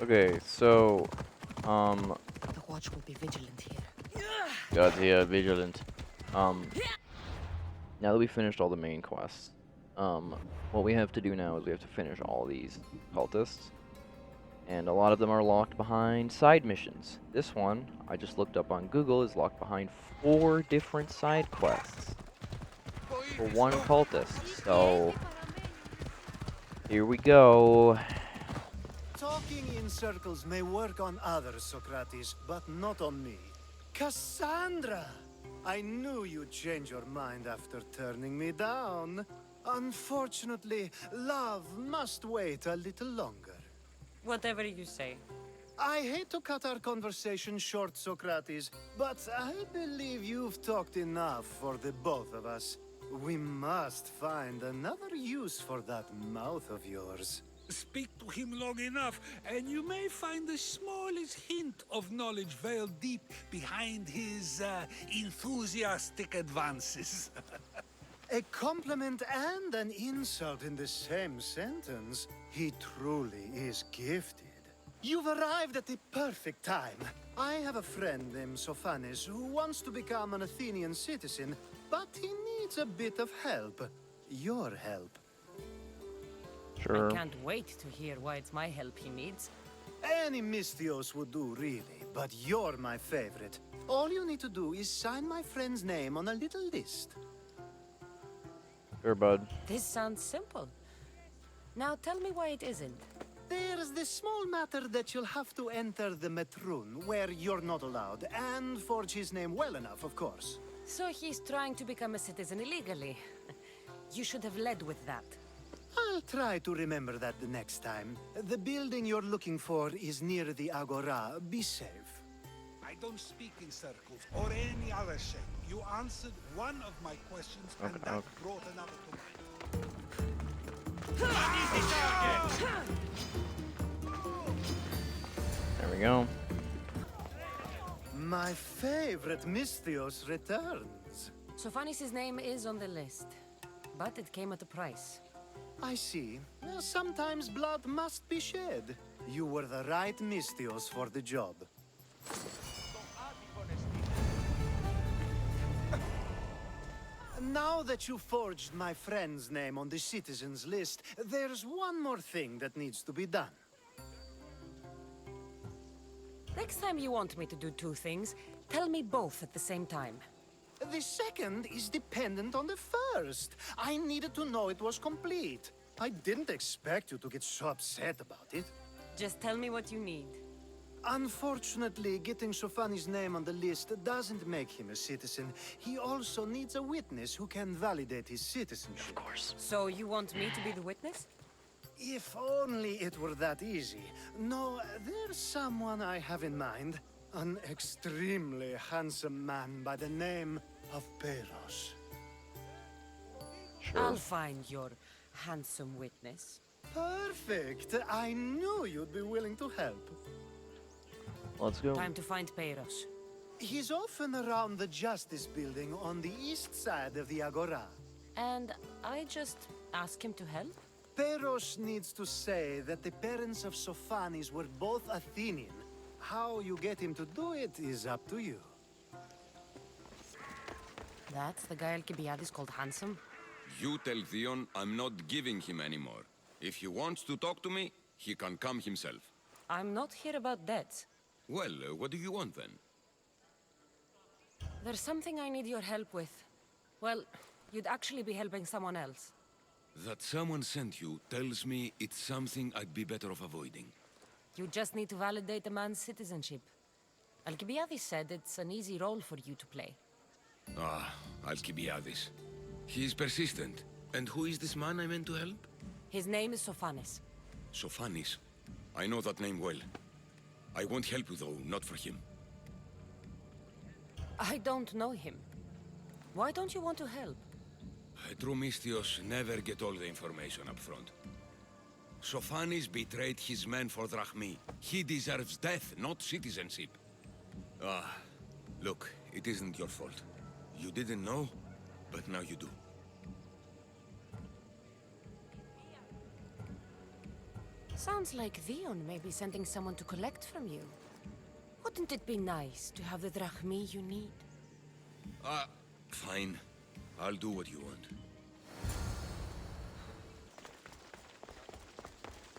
Okay, so, The watch will be vigilant here. God, yeah, vigilant. Um, now that we finished all the main quests, what we have to do now is we have to finish all these cultists, and a lot of them are locked behind side missions. This one, I just looked up on Google, is locked behind 4 different side quests for one cultist. So, here we go. Talking in circles may work on others, Socrates, but not on me. Cassandra! I knew you'd change your mind after turning me down. Unfortunately, love must wait a little longer. Whatever you say. I hate to cut our conversation short, Socrates, but I believe you've talked enough for the both of us. We must find another use for that mouth of yours. Speak to him long enough, and you may find the smallest hint of knowledge veiled deep behind his enthusiastic advances. A compliment and an insult in the same sentence. He truly is gifted. You've arrived at the perfect time. I have a friend named Sophanis who wants to become an Athenian citizen, but he needs a bit of help. Your help. Sure. I can't wait to hear why it's my help he needs. Any Mystios would do, really, but you're my favorite. All you need to do is sign my friend's name on a little list. Sure, bud. This sounds simple. Now tell me why it isn't. There's this small matter that you'll have to enter the Metroon, where you're not allowed, and forge his name well enough, of course. So he's trying to become a citizen illegally. You should have led with that. I'll try to remember that the next time. The building you're looking for is near the Agora. Be safe. I don't speak in circles or any other shape. You answered one of my questions, and Okay, that okay. brought another to mind. There we go. My favorite Mystios returns. Sophanis' name is on the list, but it came at a price. I see. Sometimes blood must be shed. You were the right Mystios for the job. Now that you forged my friend's name on the citizens list, there's one more thing that needs to be done. Next time you want me to do two things, tell me both at the same time. The second is dependent on the first. I needed to know it was complete. I didn't expect you to get so upset about it. Just tell me what you need. Unfortunately, getting Sophanis' name on the list doesn't make him a citizen. He also needs a witness who can validate his citizenship. Of course. So you want me to be the witness? If only it were that easy. No, there's someone I have in mind. An extremely handsome man by the name of Peros. Sure. I'll find your handsome witness. Perfect! I knew you'd be willing to help. Let's go. Time to find Peiros. He's often around the Justice Building on the east side of the Agora. And I just ask him to help? Peros needs to say that the parents of Sophanis were both Athenian. How you get him to do it is up to you. That's the guy Alcibiades called handsome? You tell Theon I'm not giving him anymore. If he wants to talk to me, he can come himself. I'm not here about debts. Well, what do you want then? There's something I need your help with. Well, you'd actually be helping someone else. That someone sent you tells me it's something I'd be better off avoiding. You just need to validate a man's citizenship. Alcibiades said it's an easy role for you to play. Ah, Alcibiades. He's persistent. And who is this man I meant to help? His name is Sophanis. Sophanis. I know that name well. I won't help you though, not for him. I don't know him. Why don't you want to help? True Mystios never get all the information up front. Sophanis betrayed his men for Drachmi. He deserves death, not citizenship. Ah, look, it isn't your fault. You didn't know, but now you do. Sounds like Vion may be sending someone to collect from you. Wouldn't it be nice to have the drachmi you need? Fine. I'll do what you want.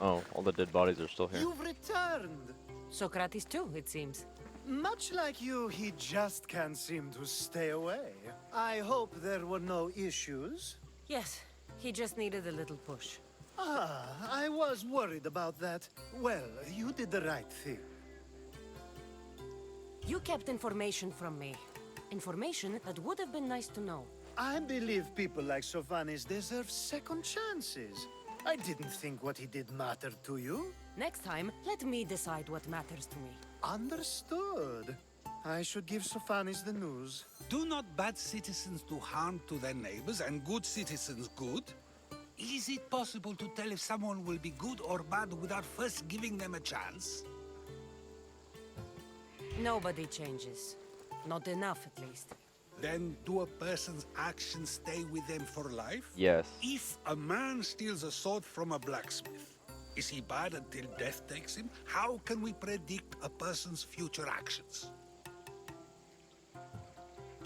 Oh, all the dead bodies are still here. You've returned! Socrates too, it seems. Much like you, he just can't seem to stay away. I hope there were no issues. Yes, he just needed a little push. Ah, I was worried about that. Well, you did the right thing. You kept information from me. Information that would have been nice to know. I believe people like Sophanis deserve second chances. I didn't think what he did mattered to you. Next time, let me decide what matters to me. Understood. I should give Sophanis the news. Do not bad citizens do harm to their neighbors and good citizens good? Is it possible to tell if someone will be good or bad without first giving them a chance? Nobody changes. Not enough, at least. Then do a person's actions stay with them for life? Yes. If a man steals a sword from a blacksmith, is he bad until death takes him? How can we predict a person's future actions?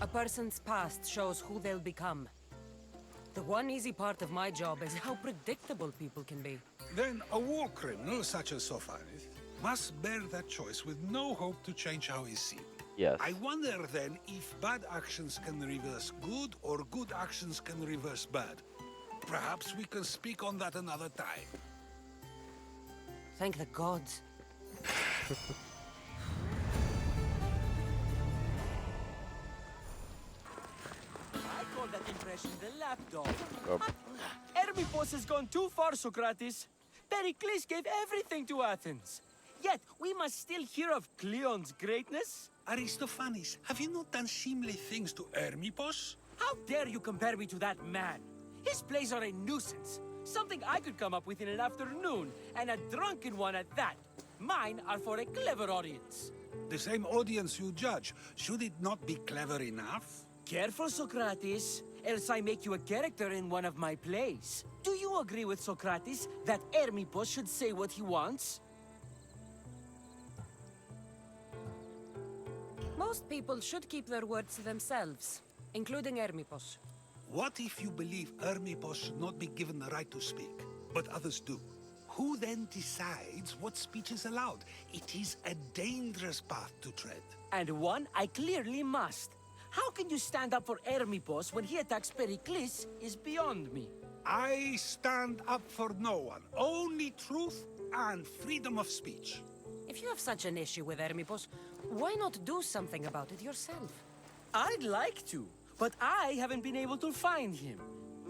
A person's past shows who they'll become. The one easy part of my job is how predictable people can be. Then a war criminal such as Sophanis must bear that choice with no hope to change how he's seen. Yes. I wonder then if bad actions can reverse good or good actions can reverse bad. Perhaps we can speak on that another time. Thank the gods. I call that impression the lapdog. Oh. Hermippos has gone too far, Socrates. Pericles gave everything to Athens. Yet, we must still hear of Cleon's greatness. Aristophanes, have you not done seemly things to Hermippos? How dare you compare me to that man? His plays are a nuisance. Something I could come up with in an afternoon, and a drunken one at that. Mine are for a clever audience. The same audience you judge. Should it not be clever enough? Careful, Socrates, else I make you a character in one of my plays. Do you agree with Socrates that Hermippos should say what he wants? Most people should keep their words to themselves, including Hermippos. What if you believe Hermippos should not be given the right to speak, but others do? Who then decides what speech is allowed? It is a dangerous path to tread. And one I clearly must. How can you stand up for Hermippos when he attacks Pericles is beyond me. I stand up for no one. Only truth and freedom of speech. If you have such an issue with Hermippos, why not do something about it yourself? I'd like to, but I haven't been able to find him.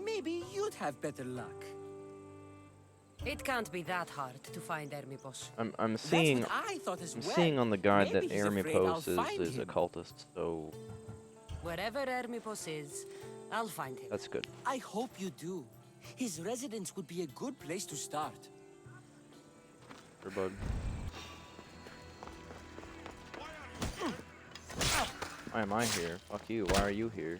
Maybe you'd have better luck. It can't be that hard to find Hermippos. I'm seeing That's what I thought as I'm well. seeing on the guide Maybe that he's afraid I'll Hermippos find is a him. cultist, so Wherever Hermippos is, I'll find him. that's good. I hope you do. His residence would be a good place to start. Sure, bud. Why am I here? Fuck you. Why are you here?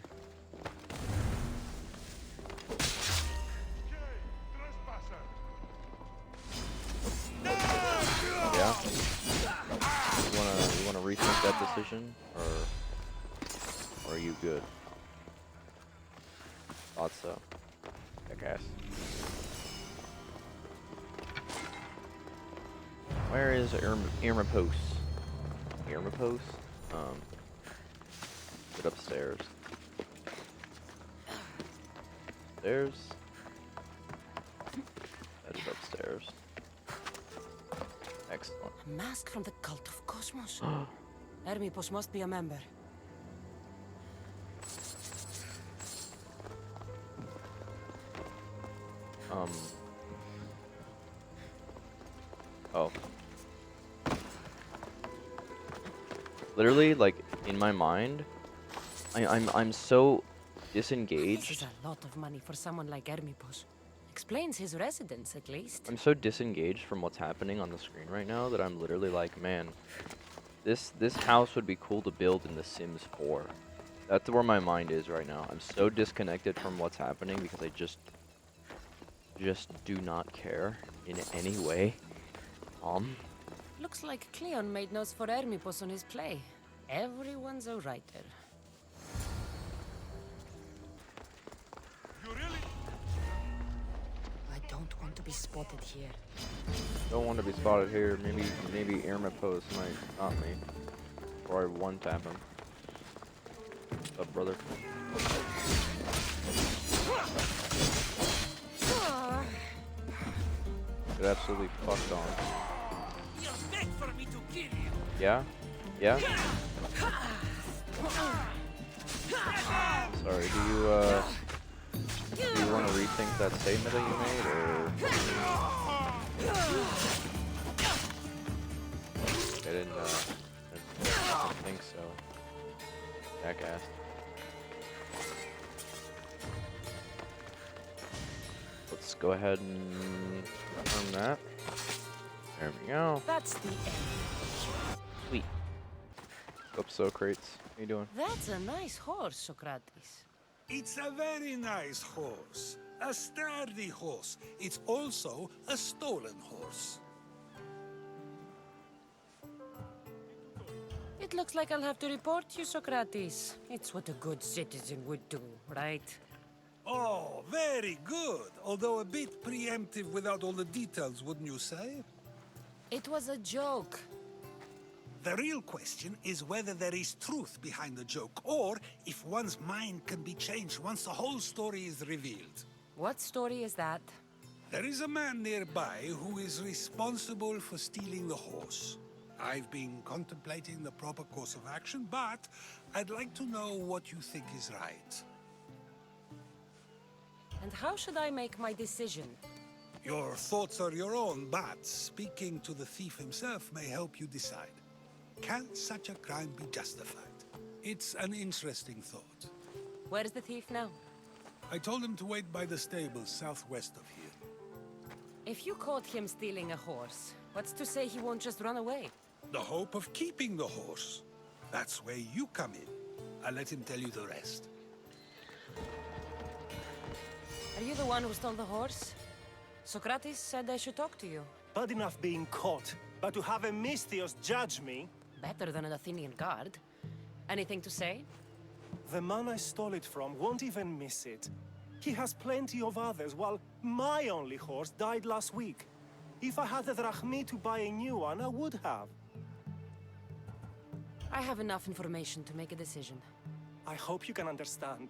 Yeah. You wanna rethink that decision, or are you good? Thought so. I guess. Where is Hermippos? Hermippos? Get upstairs. Stairs? That is upstairs. Excellent. A mask from the cult of Cosmos. Hermippos must be a member. Oh. Literally, like, in my mind, I'm so This disengaged. is a lot of money for someone like Hermippos. Explains his residence, at least. I'm so disengaged from what's happening on the screen right now that I'm literally like, man, this house would be cool to build in The Sims 4. That's where my mind is right now. I'm so disconnected from what's happening because I just do not care in any way. Looks like Cleon made notes for Hermipos on his play. Everyone's a writer. I don't want to be spotted here. Don't want to be spotted here. Maybe Hermipos might stop me. Or I one-tap him. What's up, brother? Get absolutely fucked on. You beg for me to kill you. Yeah? Yeah? Sorry, do you want to rethink that statement that you made, or? I didn't think so. Jackass. Let's go ahead and confirm that. There we go. That's the end. Sweet. What's up, Socrates? How you doing? That's a nice horse, Socrates. It's a very nice horse. A sturdy horse. It's also a stolen horse. It looks like I'll have to report you, Socrates. It's what a good citizen would do, right? Oh, very good. Although a bit preemptive without all the details, wouldn't you say? It was a joke. The real question is whether there is truth behind the joke, or if one's mind can be changed once the whole story is revealed. What story is that? There is a man nearby who is responsible for stealing the horse. I've been contemplating the proper course of action, but I'd like to know what you think is right. And how should I make my decision? Your thoughts are your own, but speaking to the thief himself may help you decide. Can such a crime be justified? It's an interesting thought. Where's the thief now? I told him to wait by the stables southwest of here. If you caught him stealing a horse, what's to say he won't just run away? The hope of keeping the horse. That's where you come in. I'll let him tell you the rest. Are you the one who stole the horse? Socrates said I should talk to you. Bad enough being caught, but to have a Misthios judge me? Better than an Athenian guard. Anything to say? The man I stole it from won't even miss it. He has plenty of others, while my only horse died last week. If I had the drachmi to buy a new one, I would have. I have enough information to make a decision. I hope you can understand.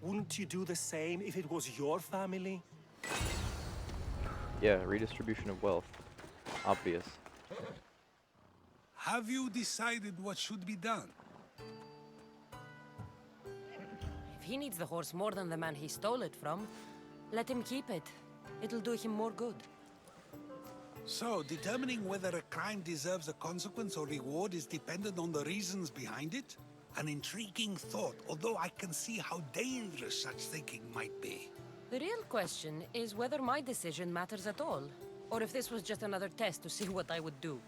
Wouldn't you do the same if it was your family? Yeah, redistribution of wealth. Obvious. Have you decided what should be done? If he needs the horse more than the man he stole it from, let him keep it. It'll do him more good. So, determining whether a crime deserves a consequence or reward is dependent on the reasons behind it? An intriguing thought, although I can see how dangerous such thinking might be. The real question is whether my decision matters at all, or if this was just another test to see what I would do.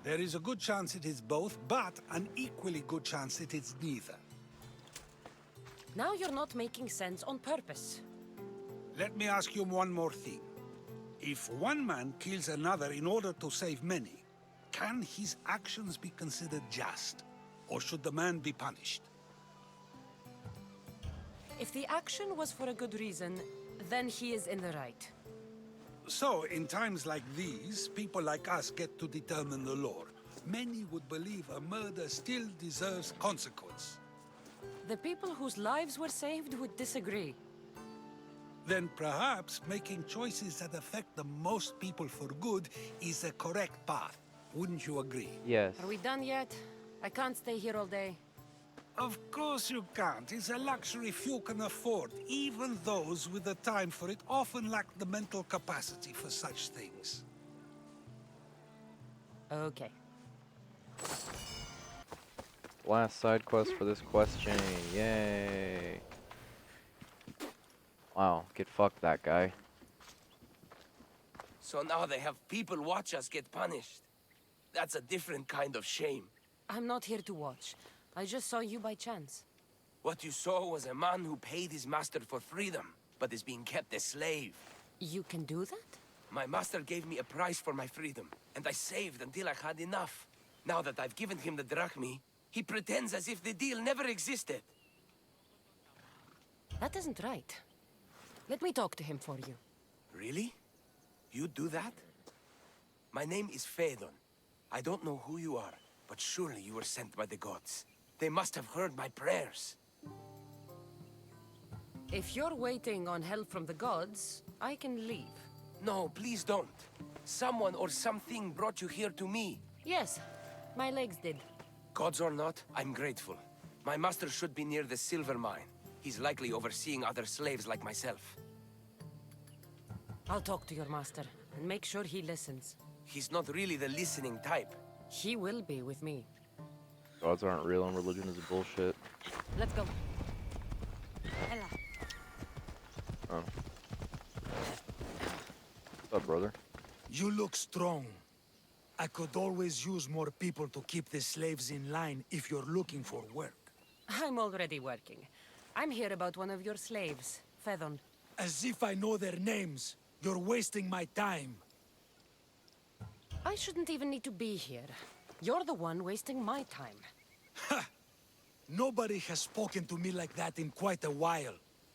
There is a good chance it is both, but an equally good chance it is neither. Now you're not making sense on purpose. Let me ask you one more thing. If one man kills another in order to save many, can his actions be considered just? Or should the man be punished? If the action was for a good reason, then he is in the right. So, in times like these, people like us get to determine the law. Many would believe a murder still deserves consequence. The people whose lives were saved would disagree. Then perhaps making choices that affect the most people for good is a correct path. Wouldn't you agree? Yes. Are we done yet? I can't stay here all day. Of course you can't. It's a luxury few can afford. Even those with the time for it often lack the mental capacity for such things. Okay. Last side quest for this quest chain. Yay. Wow, get fucked, that guy. So now they have people watch us get punished. That's a different kind of shame. I'm not here to watch. I just saw you by chance. What you saw was a man who paid his master for freedom, but is being kept a slave. You can do that? My master gave me a price for my freedom, and I saved until I had enough. Now that I've given him the drachmi, he pretends as if the deal never existed. That isn't right. Let me talk to him for you. Really? You do that? My name is Phaedon. I don't know who you are, but surely you were sent by the gods. They must have heard my prayers. If you're waiting on help from the gods, I can leave. No, please don't. Someone or something brought you here to me. Yes, my legs did. Gods or not, I'm grateful. My master should be near the silver mine. He's likely overseeing other slaves like myself. I'll talk to your master and make sure he listens. He's not really the listening type. He will be with me. Gods aren't real and religion is bullshit. Let's go. Oh. What's up, brother? You look strong. I could always use more people to keep the slaves in line if you're looking for work. I'm already working. I'm here about one of your slaves, Phaedon. As if I know their names. You're wasting my time. I shouldn't even need to be here. You're the one wasting my time. Ha! Nobody has spoken to me like that in quite a while.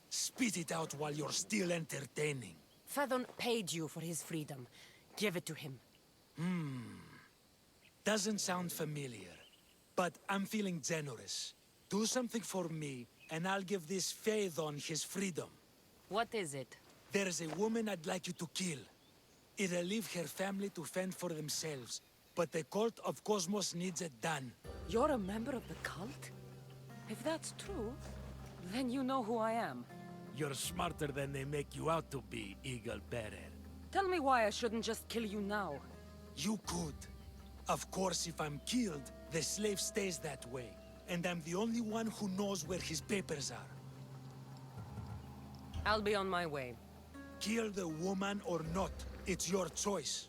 Spit it out while you're still entertaining. Phaedon paid you for his freedom. Give it to him. Doesn't sound familiar. But I'm feeling generous. Do something for me, and I'll give this Phaedon his freedom. What is it? There's a woman I'd like you to kill. It'll leave her family to fend for themselves. But the cult of Cosmos needs it done. You're a member of the cult? If that's true, then you know who I am. You're smarter than they make you out to be, Eagle Bearer. Tell me why I shouldn't just kill you now. You could. Of course, if I'm killed, the slave stays that way. And I'm the only one who knows where his papers are. I'll be on my way. Kill the woman or not, it's your choice.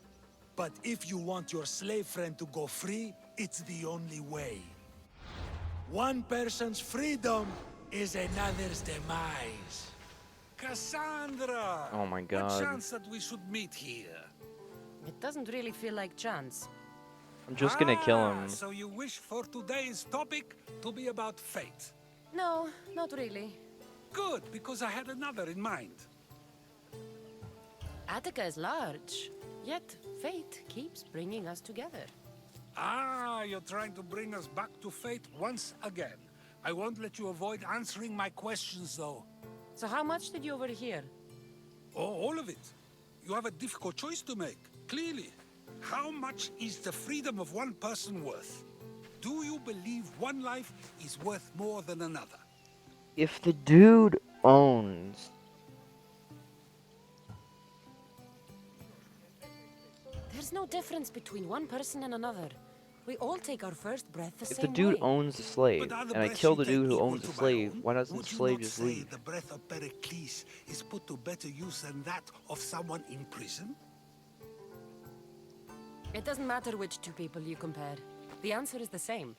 But if you want your slave friend to go free, it's the only way. One person's freedom is another's demise. Cassandra! Oh my What god. chance that we should meet here? It doesn't really feel like chance. I'm just gonna kill him. So you wish for today's topic to be about fate? No, not really. Good, because I had another in mind. Attica is large, yet fate keeps bringing us together. Ah, you're trying to bring us back to fate once again. I won't let you avoid answering my questions, though. So how much did you overhear? Oh, all of it. You have a difficult choice to make, clearly. How much is the freedom of one person worth? Do you believe one life is worth more than another? If the dude owns... There's no difference between one person and another. We all take our first breath the If same the dude way. owns the slave, But are the and I breaths kill you the dude take who equal owns the to my slave, own? why doesn't the Would you slave not just say leave? the breath of Pericles is put to better use than that of someone in prison? It doesn't matter which two people you compare. The answer is the same.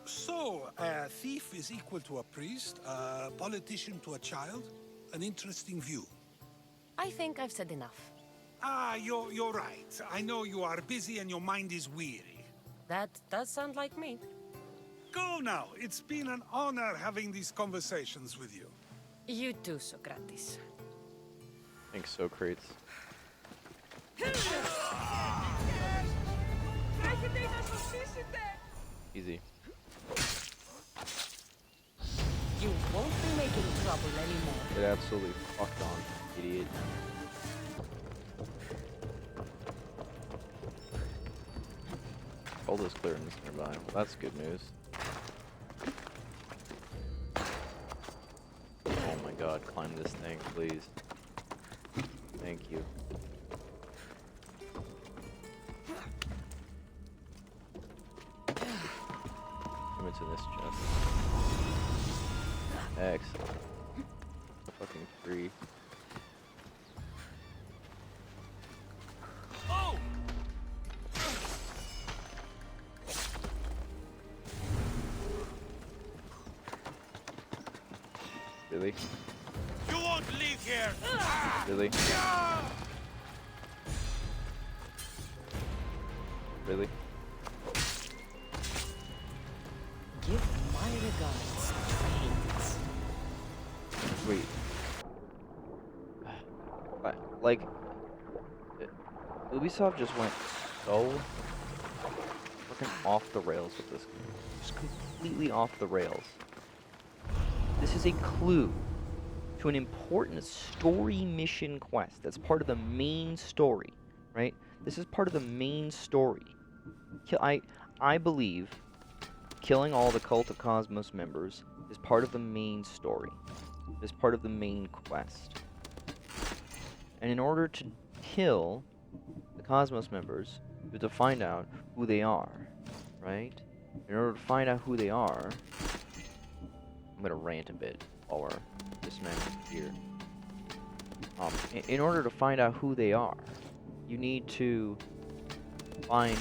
So, a thief is equal to a priest, a politician to a child? An interesting view. I think I've said enough. Ah, you're right. I know you are busy and your mind is weary. That does sound like me. Go now. It's been an honor having these conversations with you. You too, Socrates. Thanks, Socrates. Easy. You won't be making trouble anymore. Get absolutely fucked on, idiot. All this clearance nearby. That's good news. Oh my god, climb this thing, please. Thank you. Come into this chest. Excellent. Fucking free. Oh! Really? You won't leave here! Really? Really? Give my regards to Hades. Wait. Like, Ubisoft just went so fucking off the rails with this game. Just completely off the rails. This is a clue to an important story mission quest that's part of the main story, right? This is part of the main story. I believe killing all the Cult of Cosmos members is part of the main story. Is part of the main quest. And in order to kill the Cosmos members, you have to find out who they are, right? In order to find out who they are, I'm gonna rant a bit while we're dismantling here. In order to find out who they are, you need to find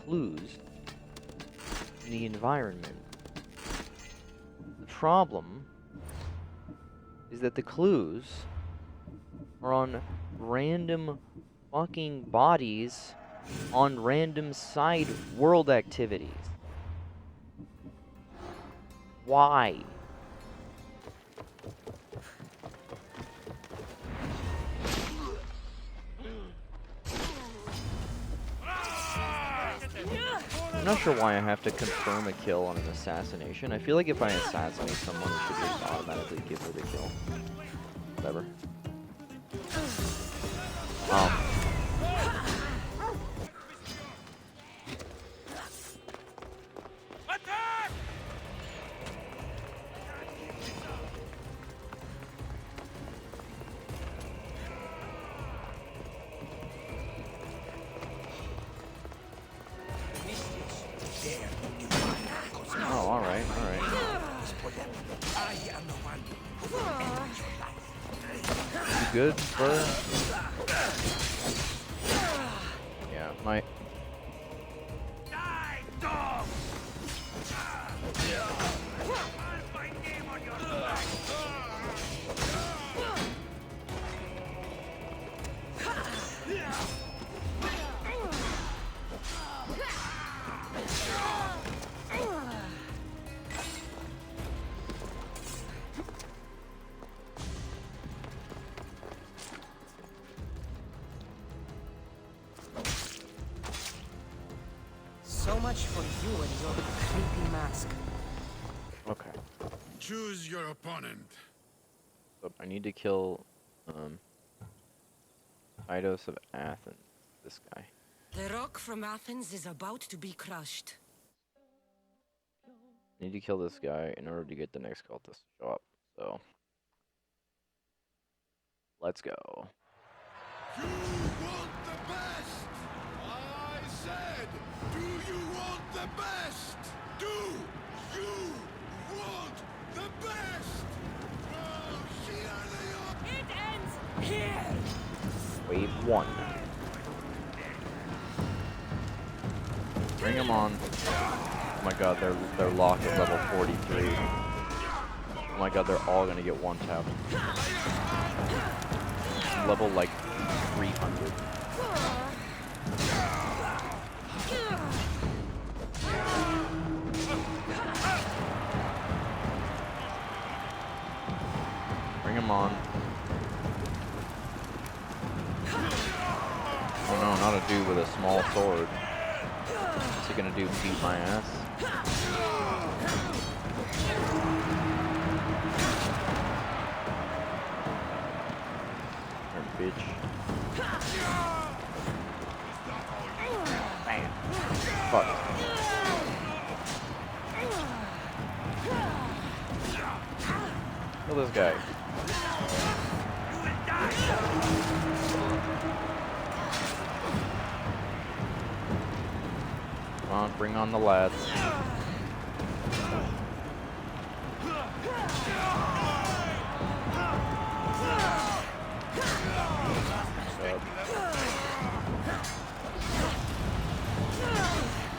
clues in the environment. The problem is that the clues are on random fucking bodies on random side world activities. Why? I'm not sure why I have to confirm a kill on an assassination. I feel like if I assassinate someone, it should just automatically give me the kill. Whatever. Oh, alright, alright. You good, Spur? Yeah, my... So much for you and your creepy mask. Okay. Choose your opponent. So I need to kill, Eidos of Athens. This guy. The rock from Athens is about to be crushed. I need to kill this guy in order to get the next cultist to show up. So... let's go. You want the best! I said, do you want the best? Do you want the best? Oh, here they are! It ends here! Wave 1. Bring them on. Oh my god, they're locked at level 43. Oh my god, they're all gonna get one tapped. Level like 300. Bring him on. Oh no, not a dude with a small sword. What's he gonna do? Beat my ass? Bitch. Bam. Fuck. Kill this guy. Come on, bring on the lads.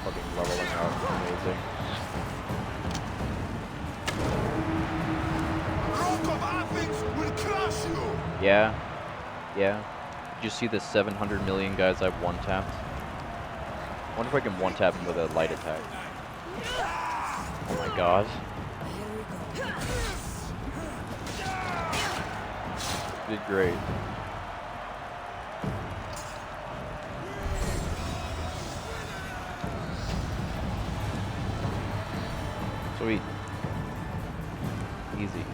Fucking leveling up, amazing. Rock of Athens will crush you! Yeah. Yeah. Did you see the 700 million guys I've one-tapped? I wonder if I can one-tap him with a light attack. Oh my god. Did great. Sweet. Easy.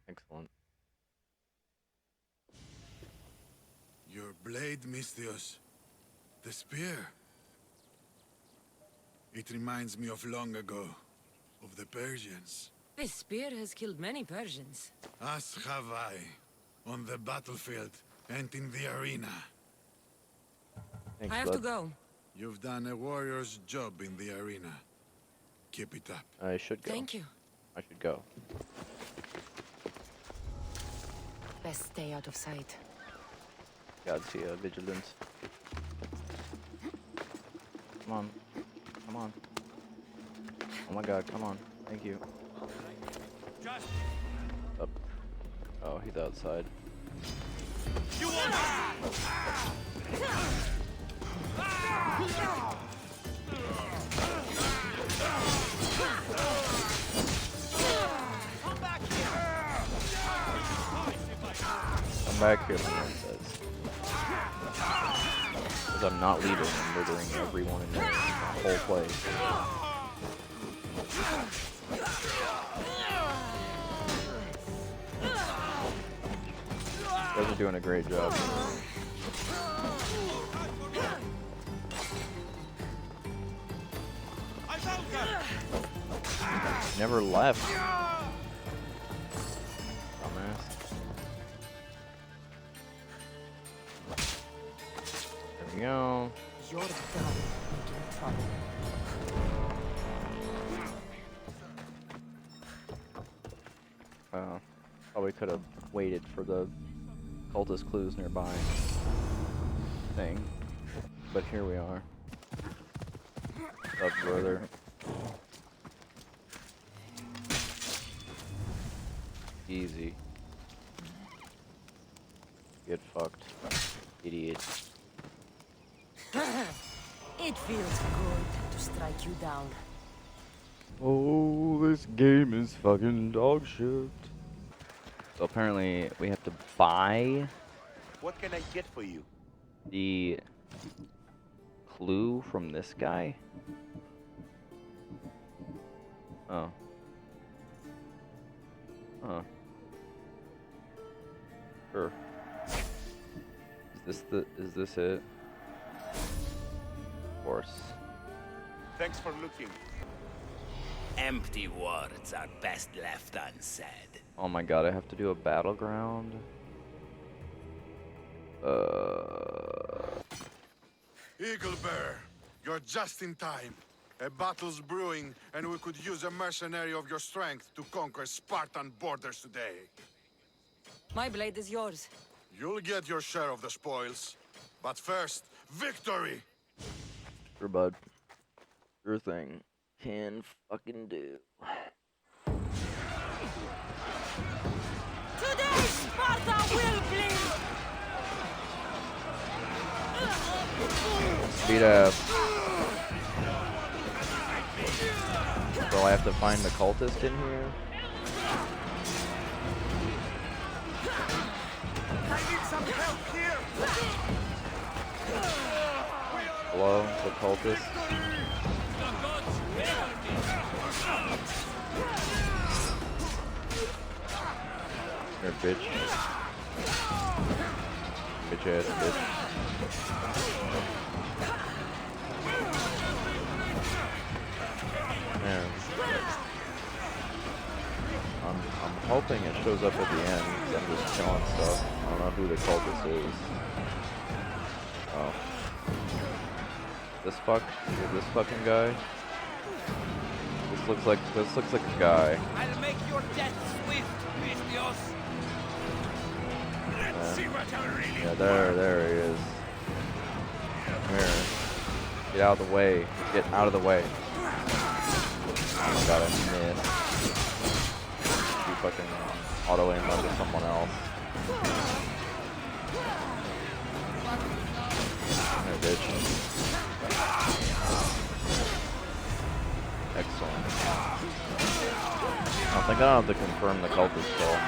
Excellent. Your blade, Misthios. The spear. It reminds me of long ago, of the Persians. This spear has killed many Persians. As have I, on the battlefield and in the arena. Thanks, I have bud. to go. You've done a warrior's job in the arena. Keep it up. I should go. Thank you. I should go. Best stay out of sight. Godspeed, vigilance. Come on. Come on. Oh my god, come on. Thank you. Up. Oh, he's outside. Come back here, someone says. Because I'm not leaving, I'm murdering everyone in there. The whole place. You guys are doing a great job. Never left. Dumbass. There we go. You're done making trouble. Probably could have waited for the cultist clues nearby thing. But here we are. What's up, brother? Easy. Get fucked. Idiot. It feels good to strike you down. Oh, this game is fucking dog shit. So apparently we have to buy What can I get for you? the clue from this guy. Oh. Huh. Sure. Is this it? Of course. Thanks for looking. Empty words are best left unsaid. Oh my god, I have to do a battleground. Eagle Bear, you're just in time. A battle's brewing, and we could use a mercenary of your strength to conquer Spartan borders today. My blade is yours. You'll get your share of the spoils. But first, victory! Sure, bud. Sure thing. Can fucking do. Today, Sparta will bleed! Speed up. So I have to find the cultist in here? I need some help here. Hello, the cultist? Here, bitch. Bitch ass bitch. Man. I'm hoping it shows up at the end, 'cause I'm just killing stuff. I don't know who the cultist is. Oh. This fucking guy? This looks like a guy. I'll make your death swift, Misthios. Let's see what I really Yeah, there he is. Come here. Get out of the way. Get out of the way. Oh my god, I missed. You fucking auto aim onto someone else. There, bitch. Excellent. I think I don't have to confirm the cultist still.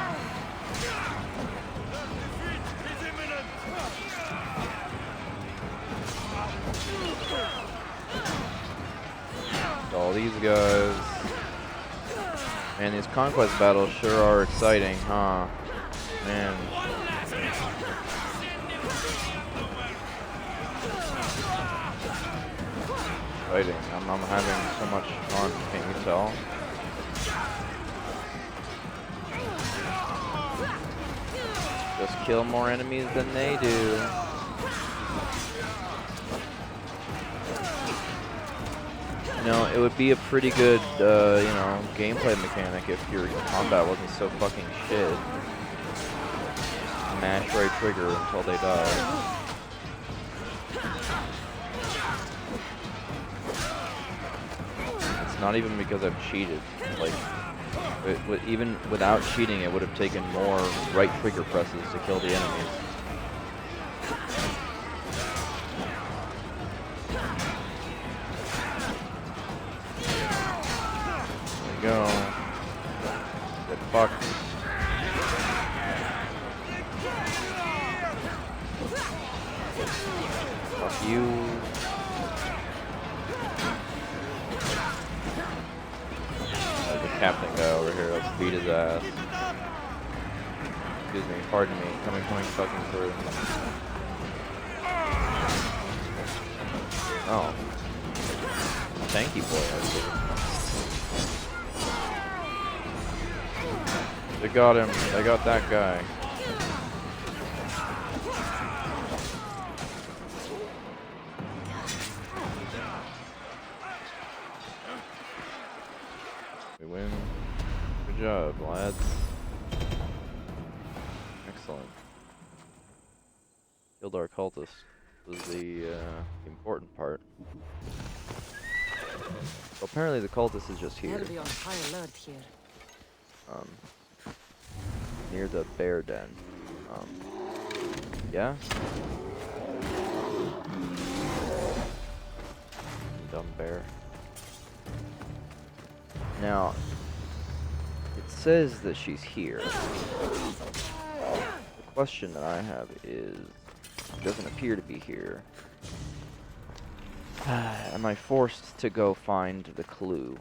All these guys. Man, these conquest battles sure are exciting, huh? Man. Exciting. I'm having so much fun, can't you tell? Just kill more enemies than they do. You know, it would be a pretty good, you know, gameplay mechanic if your combat wasn't so fucking shit. Just mash right trigger until they die. It's not even because I've cheated. Like, even without cheating, it would have taken more right trigger presses to kill the enemies. Go. Get fucked. Fuck you. There's a captain guy over here. Let's beat his ass. Excuse me. Pardon me. Coming fucking through. Oh. Tanky boy, I see. They got him. They got that guy. We win. Good job, lads. Excellent. Killed our cultist was the important part. So apparently the cultist is just here. They'll be on high alert here. Near the bear den. Yeah? Dumb bear. Now, it says that she's here. The question that I have is, she doesn't appear to be here. Am I forced to go find the clue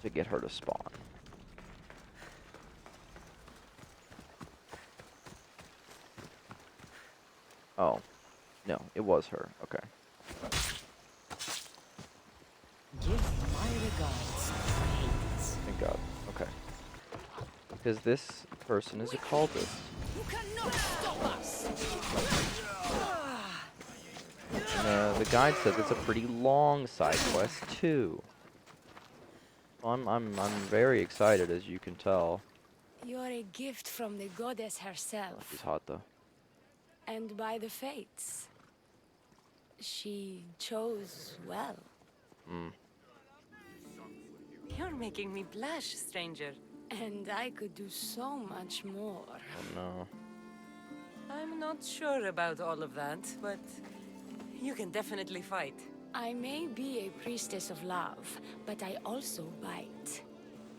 to get her to spawn? Oh, no, it was her. Okay. Give my regards, Hades. Thank God. Okay. Because this person is a cultist. You cannot stop us. And, the guide says it's a pretty long side quest too. I'm very excited, as you can tell. You're a gift from the goddess herself. She's hot though. And by the fates. She chose well. You're making me blush, stranger. And I could do so much more. Oh no. I'm not sure about all of that, but you can definitely fight. I may be a priestess of love, but I also bite.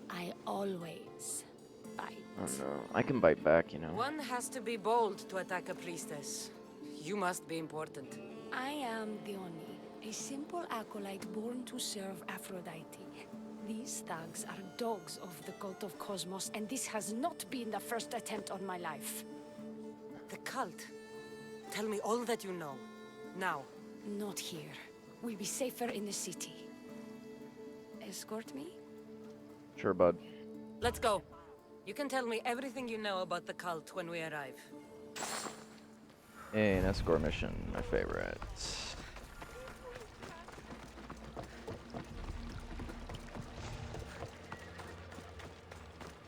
I always bite. Oh no. I can bite back, you know. One has to be bold to attack a priestess. You must be important. I am Dione, a simple acolyte born to serve Aphrodite. These thugs are dogs of the cult of Cosmos, and this has not been the first attempt on my life. The cult? Tell me all that you know. Now. Not here. We'll be safer in the city. Escort me? Sure, bud. Let's go. You can tell me everything you know about the cult when we arrive. Hey, an escort mission, my favorite.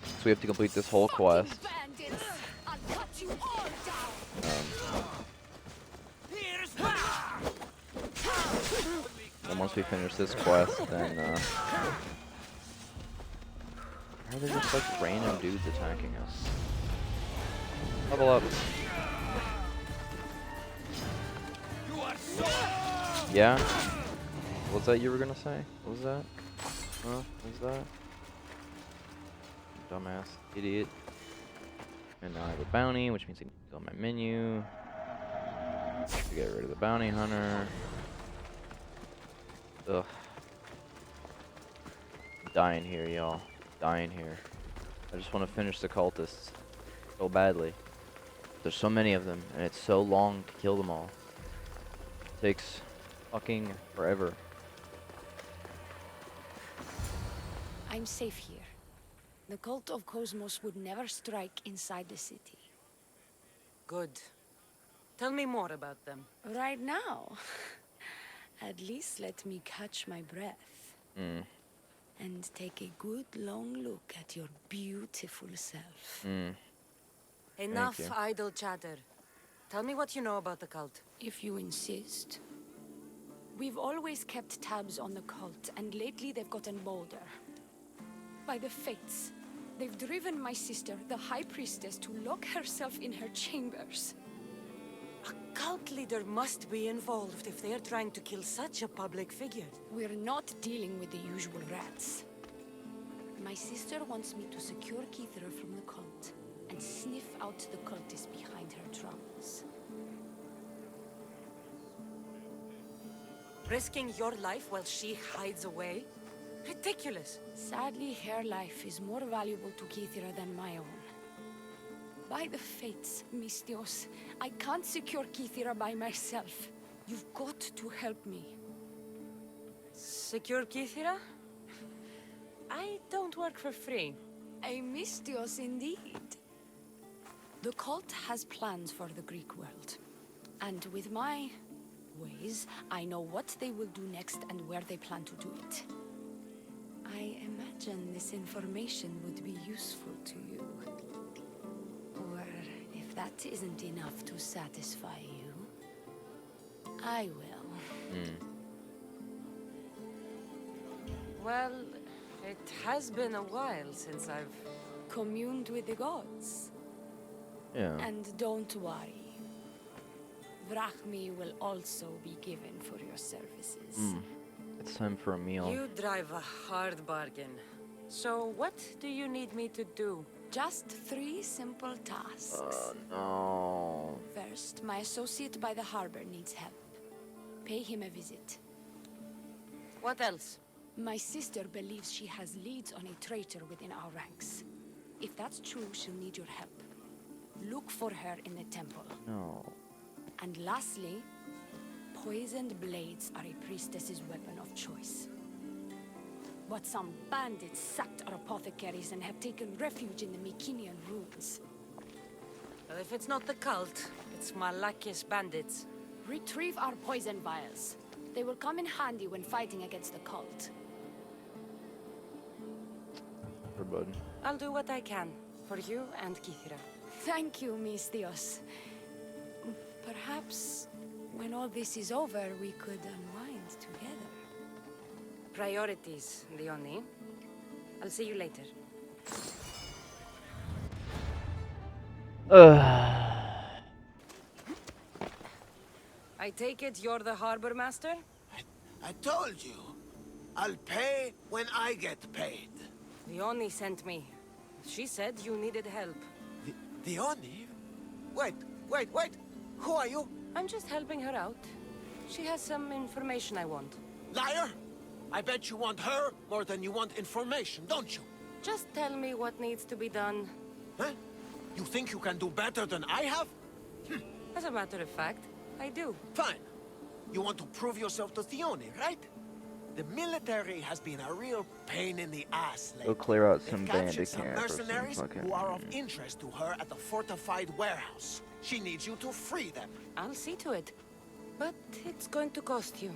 So we have to complete this whole quest. And once we finish this quest, then are there just like random dudes attacking us? Level up. Yeah? What's that you were gonna say? What was that? Huh? What was that? Dumbass. Idiot. And now I have a bounty, which means I can go on my menu. To get rid of the bounty hunter. Ugh. I'm dying here, y'all. Dying here. I just want to finish the cultists so badly. There's so many of them, and it's so long to kill them all. It takes fucking forever. I'm safe here. The cult of Cosmos would never strike inside the city. Good. Tell me more about them. Right now. At least let me catch my breath. And take a good long look at your beautiful self. Enough you. idle chatter. Tell me what you know about the cult. If you insist. We've always kept tabs on the cult, and lately they've gotten bolder. By the fates, they've driven my sister, the High Priestess, to lock herself in her chambers. A cult leader must be involved if they're trying to kill such a public figure. We're not dealing with the usual rats. My sister wants me to secure Keithra from the cult and sniff out the cultists behind her drums. Risking your life while she hides away? Ridiculous. Sadly, her life is more valuable to Keithra than my own. By the fates, Mistios, I can't secure Keithra by myself. You've got to help me. Secure Keithra? I don't work for free. A Mistios indeed. The cult has plans for the Greek world. And with my ways, I know what they will do next and where they plan to do it. I imagine this information would be useful to you. Or, if that isn't enough to satisfy you, I will. Well, it has been a while since I've communed with the gods. Yeah. And don't worry. Vrachmi will also be given for your services. It's time for a meal. You drive a hard bargain. So what do you need me to do? Just 3 simple tasks. No. First, my associate by the harbor needs help. Pay him a visit. What else? My sister believes she has leads on a traitor within our ranks. If that's true, she'll need your help. Look for her in the temple. No. And lastly, poisoned blades are a priestess's weapon of choice. But some bandits sacked our apothecaries and have taken refuge in the Mycenaean ruins. Well, if it's not the cult, it's Malakis bandits. Retrieve our poison vials. They will come in handy when fighting against the cult. Sure, bud. I'll do what I can for you and Keithra. Thank you, Mistios. Perhaps when all this is over, we could unwind together. Priorities, Leonie. I'll see you later. I take it you're the harbor master? I told you. I'll pay when I get paid. Leonie sent me. She said you needed help. Leonie? Wait. Who are you? I'm just helping her out. She has some information I want. Liar! I bet you want her more than you want information, don't you? Just tell me what needs to be done. Huh? You think you can do better than I have? As a matter of fact, I do. Fine. You want to prove yourself to Theone, right? The military has been a real pain in the ass lately. Go clear out They've some captured bandit some camp or some mercenaries fucking... who are of interest to her at the fortified warehouse. She needs you to free them. I'll see to it. But it's going to cost you.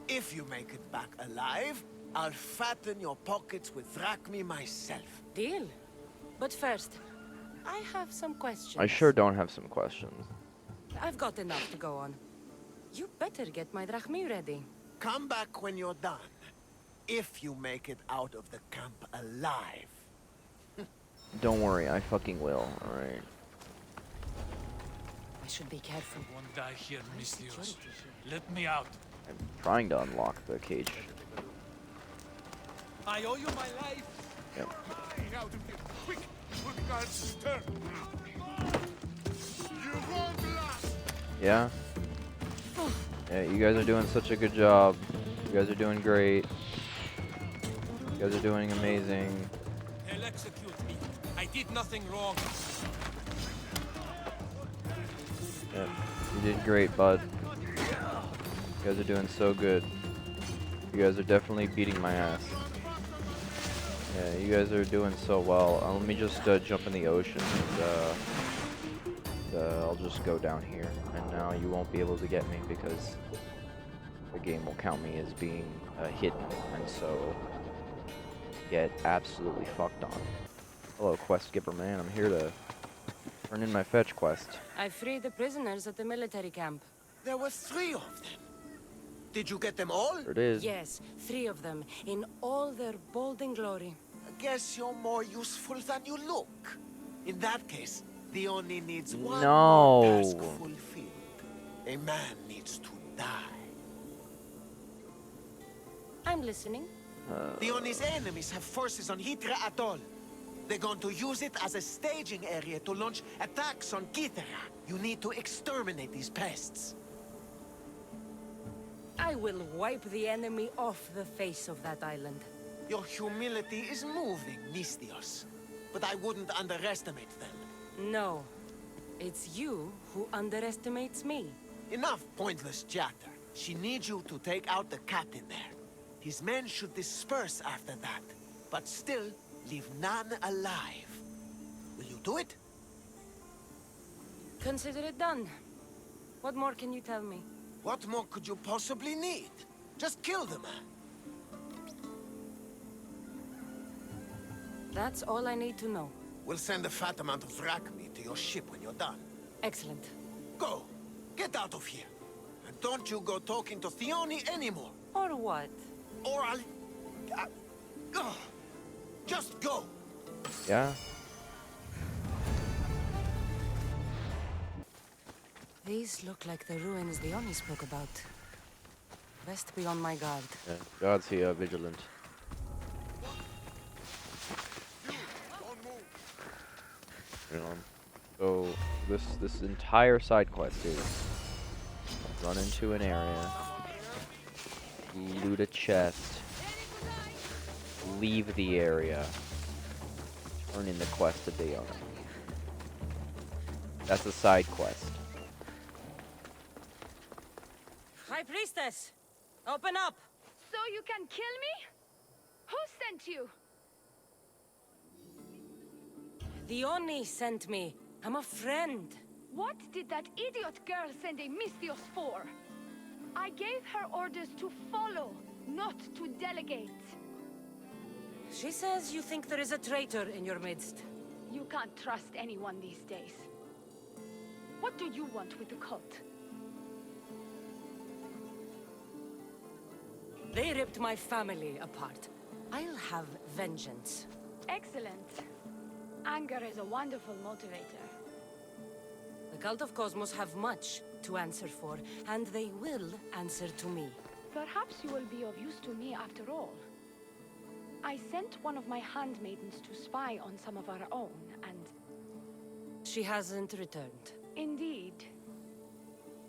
If you make it back alive, I'll fatten your pockets with drachmi myself. Deal. But first, I have some questions. I sure don't have some questions. I've got enough to go on. You better get my drachmi ready. Come back when you're done. If you make it out of the camp alive. Don't worry, I fucking will, alright? should be careful. Won't die here, Mistios. Let me out. I'm trying to unlock the cage. I owe you my life. Yep. Out of here! Quick! Before the guards return! You won't last! Yeah? Yeah, you guys are doing such a good job. You guys are doing great. You guys are doing amazing. They'll execute me. I did nothing wrong. Yeah, you did great, bud. You guys are doing so good. You guys are definitely beating my ass. Yeah, you guys are doing so well. Let me just jump in the ocean and I'll just go down here. And now you won't be able to get me because the game will count me as being hidden, and so get absolutely fucked on. Hello, quest giver man. I'm here to turn in my fetch quest. I freed the prisoners at the military camp. There were 3 of them. Did you get them all? There it is. Yes, 3 of them, in all their bold and glory. I guess you're more useful than you look. In that case, the only needs one more task fulfilled. A man needs to die. I'm listening. The Oni's enemies have forces on Hydra Atoll. They're going to use it as a staging area to launch attacks on Kythera. You need to exterminate these pests. I will wipe the enemy off the face of that island. Your humility is moving, Mistios. But I wouldn't underestimate them. No. It's you who underestimates me. Enough pointless chatter. She needs you to take out the captain there. His men should disperse after that, but still leave none alive. Will you do it? Consider it done. What more can you tell me? What more could you possibly need? Just kill the man. That's all I need to know. We'll send a fat amount of drachmi to your ship when you're done. Excellent. Go! Get out of here! And don't you go talking to Theoni anymore! Or what? Or I'll... just go! Yeah? These look like the ruins the Oni spoke about. Best be on my guard. Yeah, God's here, vigilant. So this entire side quest is run into an area, loot a chest, leave the area, turn in the quest to the owner. That's a side quest. High Priestess! Open up! So you can kill me? Who sent you? The Oni sent me. I'm a friend. What did that idiot girl send a Mistios for? I gave her orders to follow, not to delegate. She says you think there is a traitor in your midst. You can't trust anyone these days. What do you want with the cult? They ripped my family apart. I'll have vengeance. Excellent. Anger is a wonderful motivator. The Cult of Cosmos have much to answer for, and they will answer to me. Perhaps you will be of use to me after all. I sent one of my handmaidens to spy on some of our own, and... She hasn't returned. Indeed.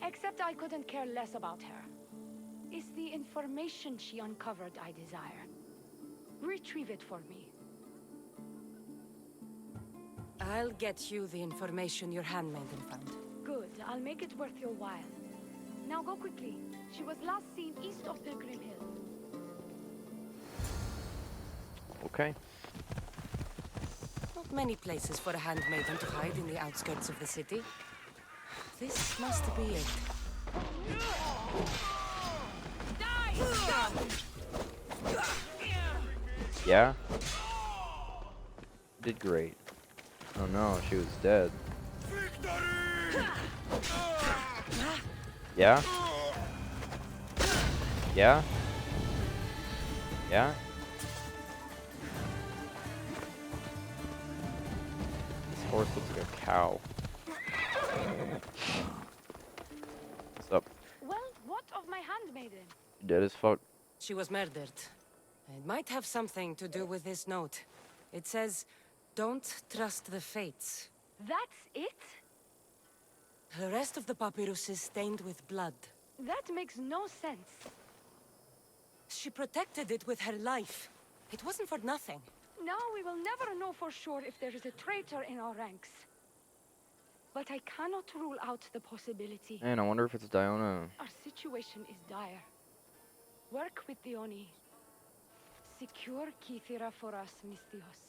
Except I couldn't care less about her. It's the information she uncovered I desire. Retrieve it for me. I'll get you the information your handmaiden found. Good. I'll make it worth your while. Now go quickly. She was last seen east of Pilgrim Hill. Okay. Not many places for a handmaiden to hide in the outskirts of the city. This must be it. Yeah? Did great. Oh no, she was dead. Yeah? Yeah? Yeah? This horse looks like a cow. my handmaiden? Dead as fuck. She was murdered. It might have something to do with this note. It says, "Don't trust the fates." That's it? The rest of the papyrus is stained with blood. That makes no sense. She protected it with her life. It wasn't for nothing. Now we will never know for sure if there is a traitor in our ranks. But I cannot rule out the possibility. Man, I wonder if it's Diona. Our situation is dire. Work with the Oni. Secure Kithira for us, Mistios.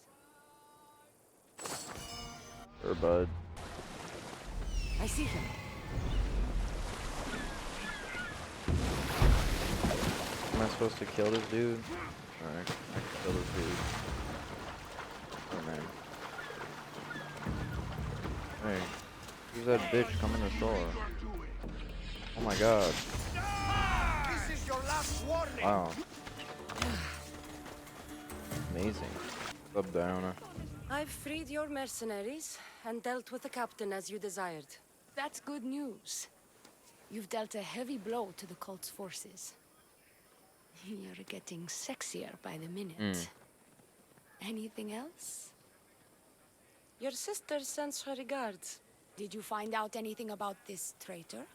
Or bud. I see him. Am I supposed to kill this dude? Alright, I can kill this dude. Oh man. Hey, who's that bitch coming to shore? Oh my god. This is your last warning! Wow. Amazing. What's up, Diona? I've freed your mercenaries and dealt with the captain as you desired. That's good news. You've dealt a heavy blow to the cult's forces. You're getting sexier by the minute. Anything else? Your sister sends her regards. Did you find out anything about this traitor?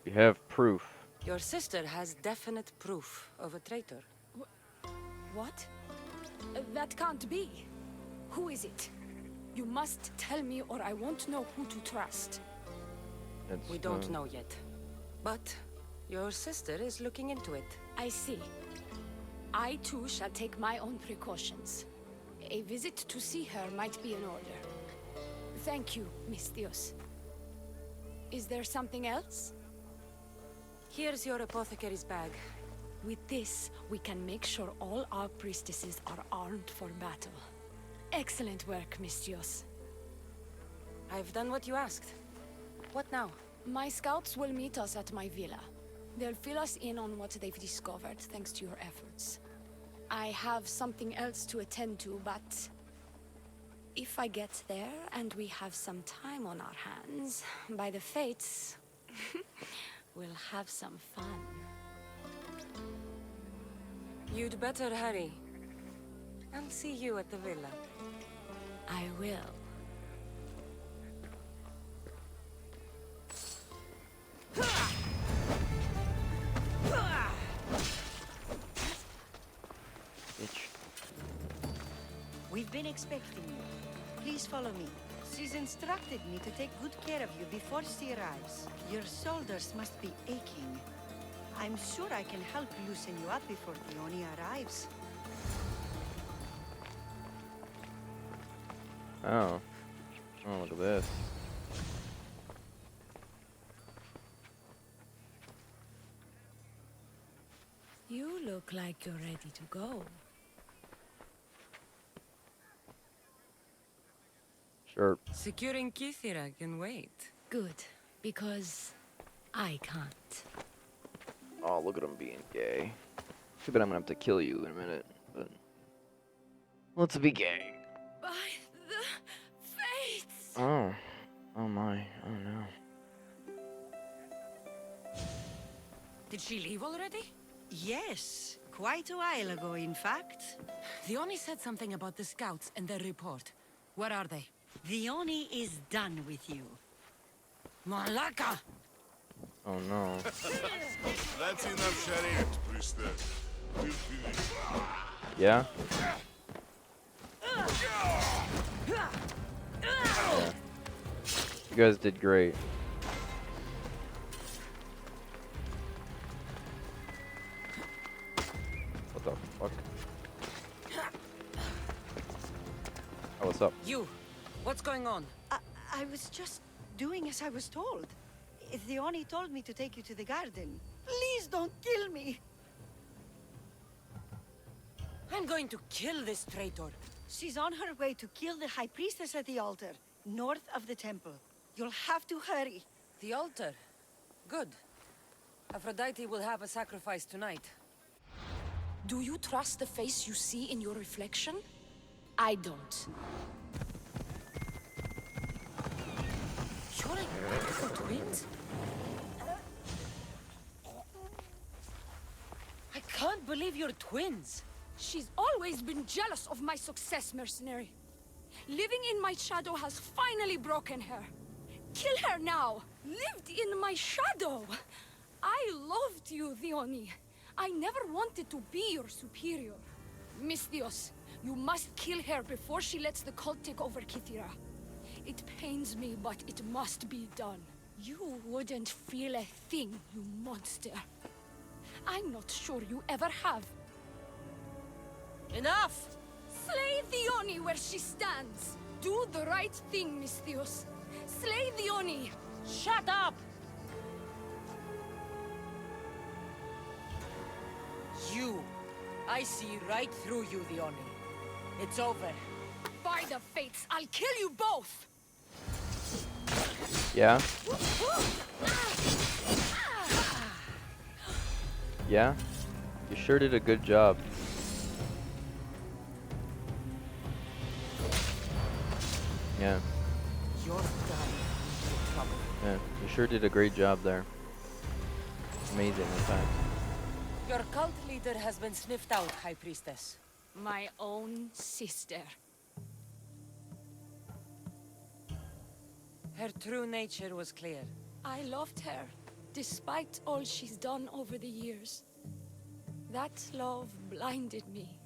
We have proof. Your sister has definite proof of a traitor. What? That can't be. Who is it? You must tell me or I won't know who to trust. We don't know yet. But your sister is looking into it. I see. I too shall take my own precautions. A visit to see her might be in order. Thank you, Mistios. Is there something else? Here's your apothecary's bag. With this, we can make sure all our priestesses are armed for battle. Excellent work, Mistios. I've done what you asked. What now? My scouts will meet us at my villa. They'll fill us in on what they've discovered, thanks to your efforts. I have something else to attend to, but... if I get there and we have some time on our hands, by the fates, we'll have some fun. You'd better hurry. I'll see you at the villa. I will. Bitch. We've been expecting you. Please follow me. She's instructed me to take good care of you before she arrives. Your shoulders must be aching. I'm sure I can help loosen you up before the Oni arrives. Oh. Oh, look at this. You look like you're ready to go. Sure. Securing Kithira can wait. Good, because I can't. Oh, look at him being gay. Too bad I'm gonna have to kill you in a minute, but... let's be gay. By the fates! Oh. Oh my. Oh no. Did she leave already? Yes, quite a while ago, in fact. The Oni said something about the scouts and their report. Where are they? The Oni is done with you. Malaka! Oh no. That's enough charade, priestess. We'll finish. Yeah? You guys did great. What the fuck? Oh, what's up? You! What's going on? I was just doing as I was told. The Oni told me to take you to the garden. Please don't kill me! I'm going to kill this traitor. She's on her way to kill the High Priestess at the altar, north of the temple. You'll have to hurry. The altar? Good. Aphrodite will have a sacrifice tonight. Do you trust the face you see in your reflection? I don't. You're You're identical twins? I can't believe you're twins. She's always been jealous of my success, mercenary. Living in my shadow has finally broken her. Kill her now! Lived in my shadow! I loved you, Theoni. I never wanted to be your superior. Misthios, you must kill her before she lets the cult take over Kythera. It pains me, but it must be done. You wouldn't feel a thing, you monster. I'm not sure you ever have. Enough! Slay Theoni where she stands. Do the right thing, Misthios. Slay Theoni. Shut up! You. I see right through you, Theoni. It's over. By the fates, I'll kill you both! Yeah? Yeah? You sure did a good job. Yeah. You're done with trouble. Yeah, you sure did a great job there. Amazing, in fact. Your cult leader has been sniffed out, High Priestess. My own sister. Her true nature was clear. I loved her, despite all she's done over the years. That love blinded me.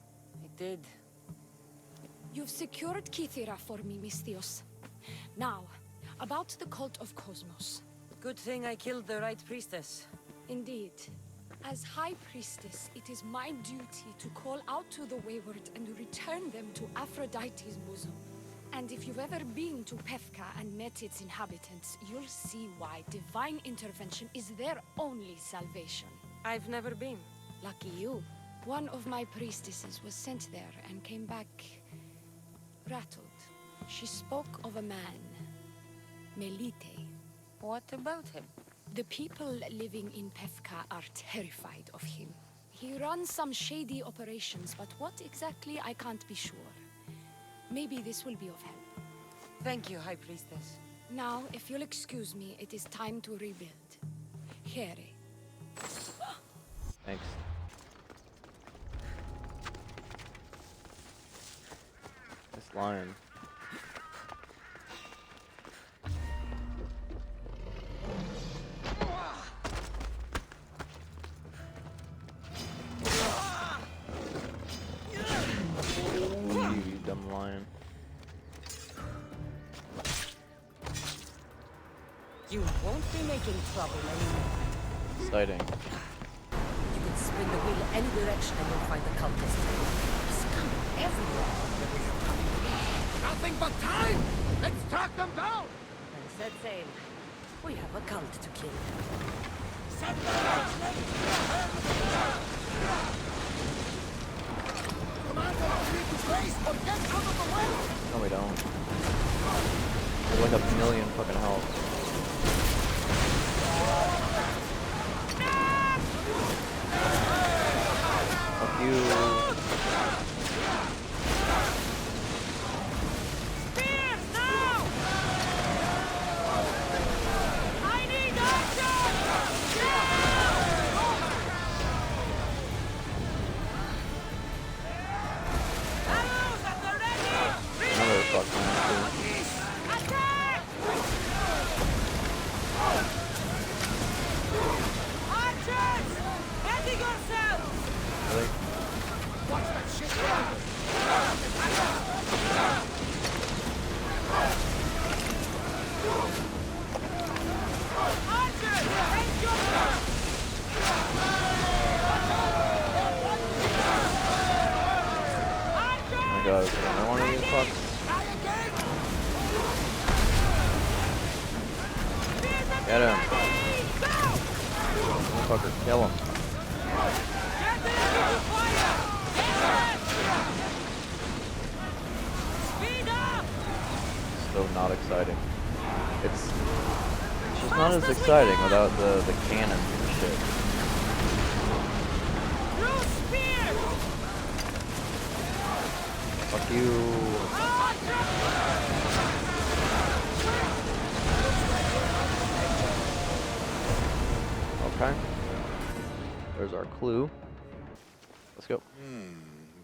It did. You've secured Kythera for me, Misthios. Now, about the cult of Cosmos. Good thing I killed the right priestess. Indeed. As High Priestess, it is my duty to call out to the wayward and return them to Aphrodite's bosom. And if you've ever been to Pefka and met its inhabitants, you'll see why divine intervention is their only salvation. I've never been. Lucky you. One of my priestesses was sent there and came back rattled. She spoke of a man, Melite. What about him? The people living in Pefka are terrified of him. He runs some shady operations, but what exactly I can't be sure. Maybe this will be of help. Thank you, High Priestess. Now, if you'll excuse me, it is time to rebuild. Here. Thanks. This lion. You dumb lion. You won't be making trouble anymore. Exciting. You can spin the wheel any direction and you'll find the cultists. Scum everywhere. Nothing but time! Let's track them down! And set sail. We have a cult to kill. No, we don't. We're like a million fucking health. Fuck you. Another fucking really? Oh my god, is there another one of these fucks? Get him. Motherfucker, kill him. So not exciting. It's just not as exciting without the cannon and shit. Fuck you. Okay. There's our clue. Let's go.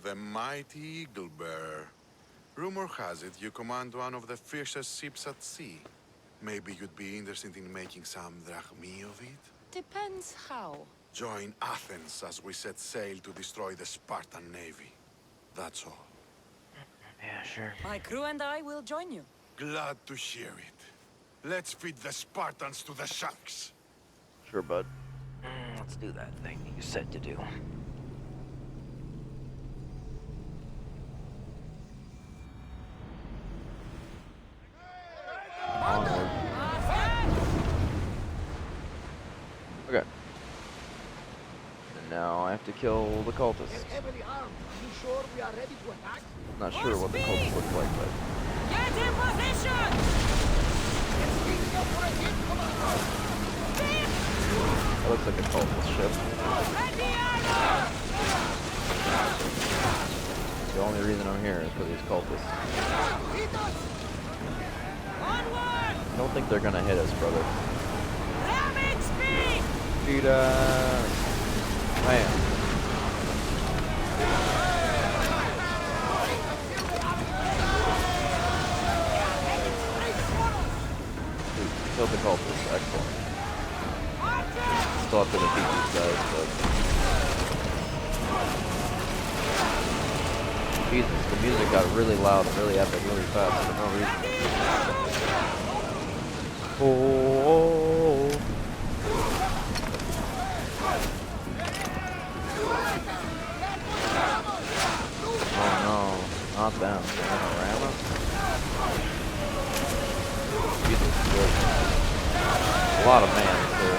The mighty Eagle Bearer. Rumor has it you command one of the fiercest ships at sea. Maybe you'd be interested in making some drachmi of it? Depends how. Join Athens as we set sail to destroy the Spartan navy. That's all. Yeah, sure. My crew and I will join you. Glad to hear it. Let's feed the Spartans to the shanks. Sure, bud. Let's do that thing you said to do. Onward. Okay. And now I have to kill the cultists. Heavily armed. Are you sure we are ready to attack? Not sure what the cultists look like, but Get in position! that looks like a cultist ship. The only reason I'm here is for these cultists. I don't think they're gonna hit us, brother. Beat us! Bam! Killed the cultists, excellent. Still have to defeat these guys, but... Jesus, the music got really loud and really epic really fast for no reason. Oh. Oh no, not them. Panorama? Jesus, good. A lot of mans here.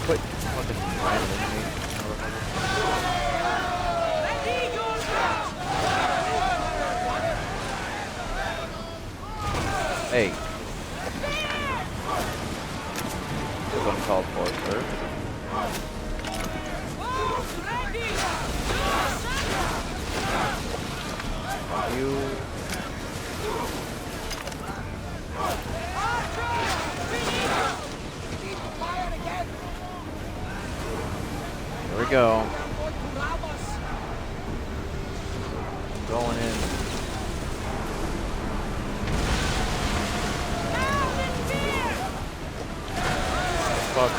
Quit fucking randoming me. Hey. This is uncalled for, sir. You. Here we go. Going in. Fuck.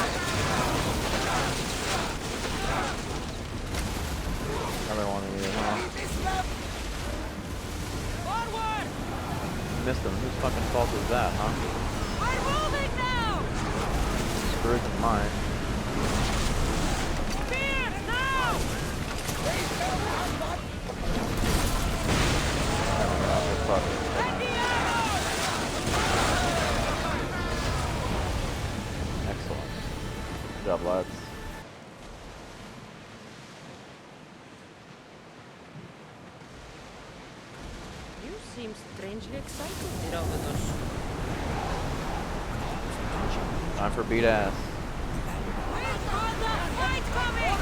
Another one of you, huh? Missed him. Whose fucking fault is that, huh? We're moving now! Screwed than mine. Spears now! Fuck. Excellent. Good job, lads. You seem strangely excited, Herodotus. Time for beat ass. Fight coming!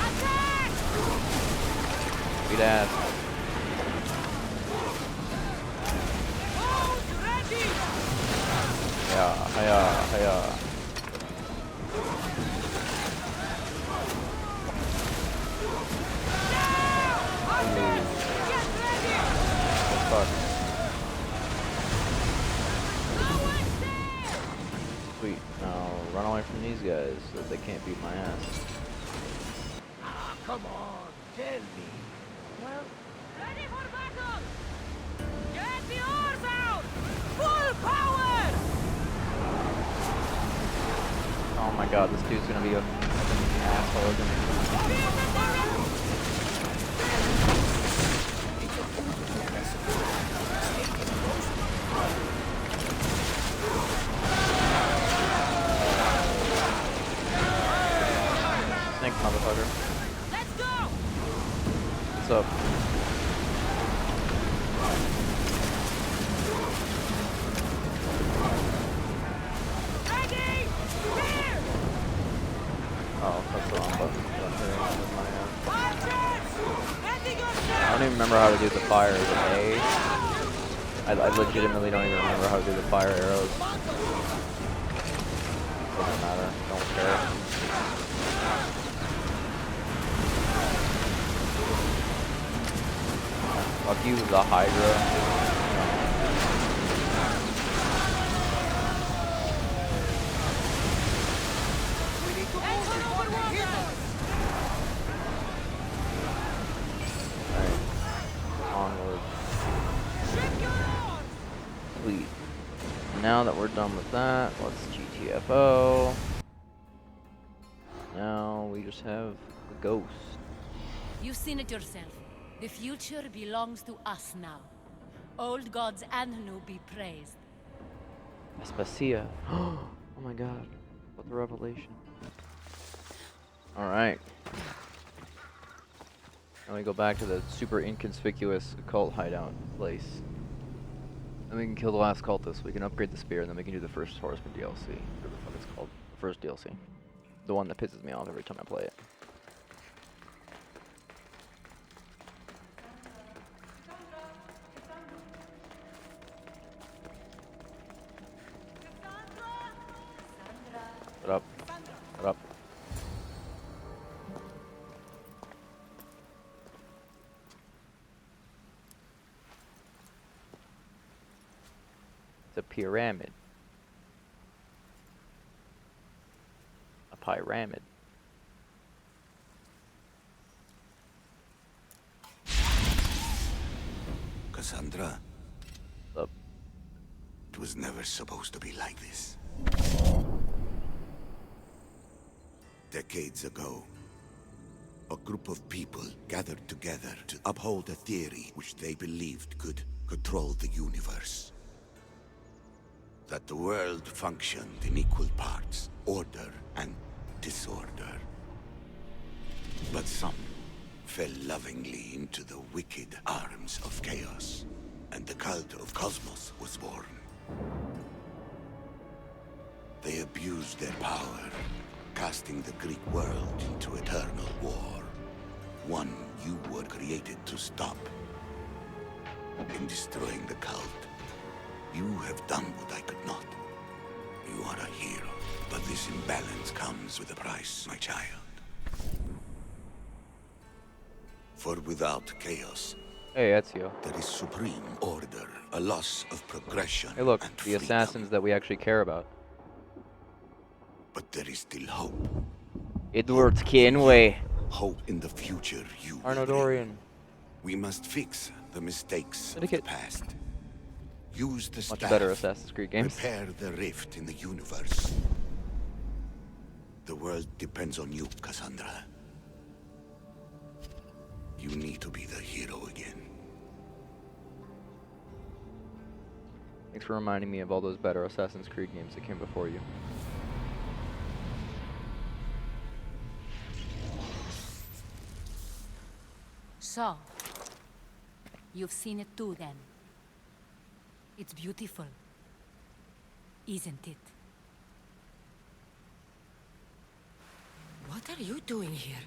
Attack! Beat ass. Hold ready! Yeah, hiya, hiya. Fuck. Sweet. Now run away from these guys so that they can't beat my ass. Ah, come on, tell me. Well, ready for battle! Get the oars out! Full power! Oh my god, this dude's gonna be a fucking asshole, isn't he? Thanks, motherfucker. Let's go! What's up? Ready! Here! Oh, that's the wrong button. I'm hitting it with my hand. Archers! Ready I yourself! don't even remember how to do the fire. Is it A? I legitimately don't even remember how to do the fire arrows. Doesn't matter. Don't care. Fuck you, the Hydra. Sweet. Now that we're done with that, let's GTFO. Now we just have the ghost. You've seen it yourself. The future belongs to us now. Old gods and new be praised. Aspasia. Oh my god. What the revelation. Alright. Now we go back to the super inconspicuous occult hideout place. Then we can kill the last cultist, we can upgrade the spear, and then we can do the first Horseman DLC. Whatever the fuck it's called. The first DLC. The one that pisses me off every time I play it. Shut up. Shut up. It's a pyramid. A pyramid. Cassandra. Up. It was never supposed to be like this. Decades ago, a group of people gathered together to uphold a theory which they believed could control the universe. That the world functioned in equal parts, order and disorder. But some fell lovingly into the wicked arms of chaos, and the cult of Cosmos was born. They abused their power, casting the Greek world into eternal war. One you were created to stop. In destroying the cult, you have done what I could not. You are a hero, but this imbalance comes with a price, my child. For without chaos, hey, Ezio. There is supreme order, a loss of progression. Hey, look, and the freedom. assassins that we actually care about. But there is still hope. Edward Kenway. Hope in the future you Arno will bring. Dorian. We must fix the mistakes of Syndicate. the past. Use the Much staff. better Assassin's Creed games. Repair the rift in the universe. The world depends on you, Cassandra. You need to be the hero again. Thanks for reminding me of all those better Assassin's Creed games that came before you. So, you've seen it too then. It's beautiful, isn't it? What are you doing here?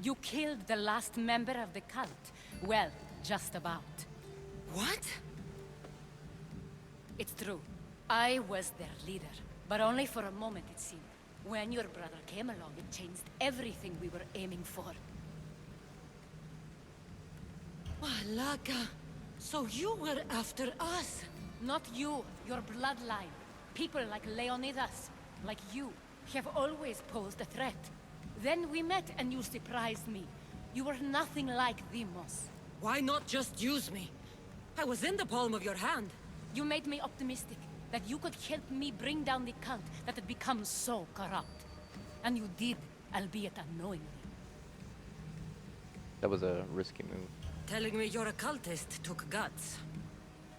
You killed the last member of the cult. Well, just about. What? It's true. I was their leader, but only for a moment it seemed. When your brother came along, it changed everything we were aiming for. Malaka, so you were after us? Not you, your bloodline. People like Leonidas, like you, have always posed a threat. Then we met and you surprised me. You were nothing like Demos. Why not just use me? I was in the palm of your hand. You made me optimistic that you could help me bring down the cult that had become so corrupt. And you did, albeit unknowingly. That was a risky move. Telling me you're a cultist took guts.